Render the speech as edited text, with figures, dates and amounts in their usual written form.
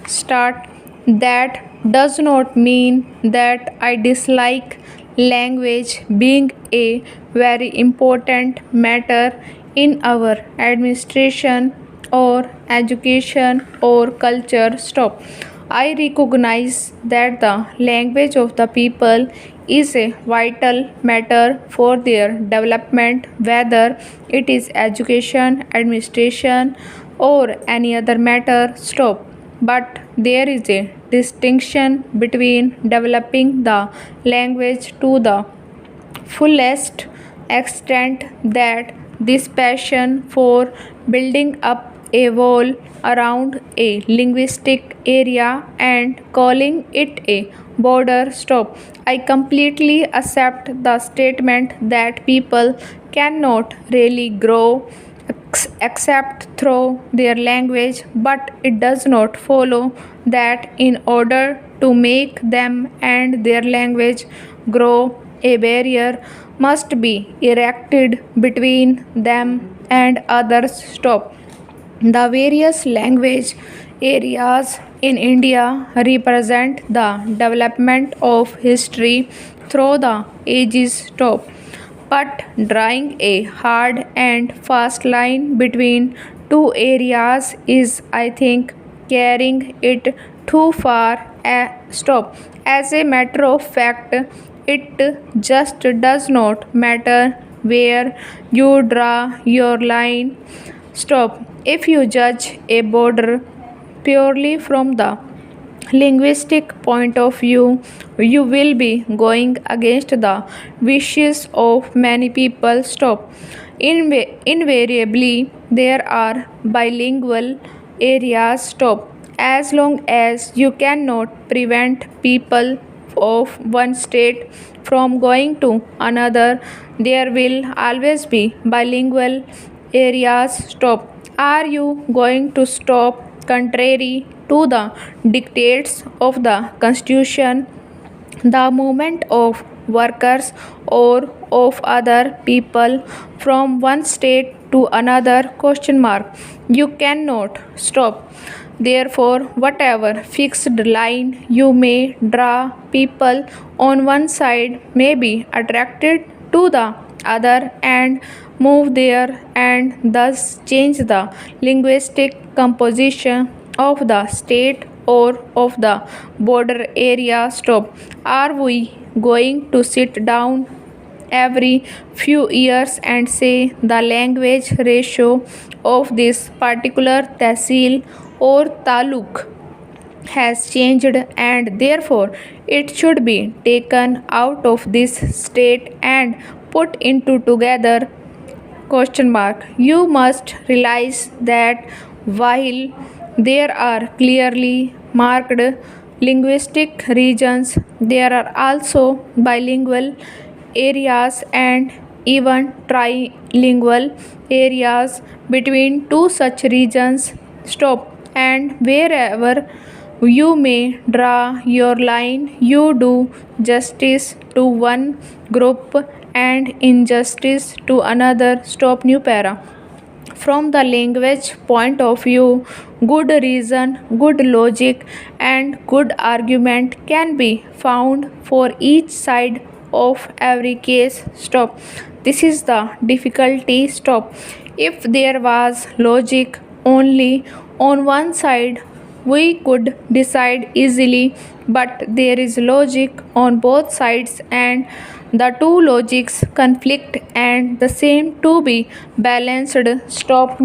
Start. That does not mean that I dislike language being a very important matter in our administration or education or culture. Stop. I recognize that the language of the people is a vital matter for their development, whether it is education, administration, or any other matter. Stop. But there is a distinction between developing the language to the fullest extent that this passion for building up a wall around a linguistic area and calling it a border. Stop. I completely accept the statement that people cannot really grow except through their language, but it does not follow that in order to make them and their language grow, a barrier must be erected between them and others. Stop. The various language areas in India represent the development of history through the ages. Stop. But drawing a hard and fast line between two areas is, I think, carrying it too far. Stop. As a matter of fact, it just does not matter where you draw your line. Stop. If you judge a border purely from the linguistic point of view, you will be going against the wishes of many people. Stop. Invariably, there are bilingual areas. Stop. As long as you cannot prevent people of one state from going to another, there will always be bilingual areas. Stop. Are you going to stop contrary to the dictates of the constitution, the movement of workers or of other people from one state to another? Question mark. You cannot stop. Therefore, whatever fixed line you may draw, people on one side may be attracted to the other and move there and thus change the linguistic composition of the state or of the border area. Stop. Are we going to sit down every few years and say the language ratio of this particular tehsil or taluk has changed and therefore it should be taken out of this state and put into together? Question mark. You must realize that while there are clearly marked linguistic regions, there are also bilingual areas and even trilingual areas between two such regions. Stop. And wherever you may draw your line, you do justice to one group and injustice to another. Stop. New para. From the language point of view, good reason, good logic, and good argument can be found for each side of every case. Stop. This is the difficulty. Stop. If there was logic only on one side, we could decide easily, but there is logic on both sides, and the two logics conflict and the same to be balanced. Stop.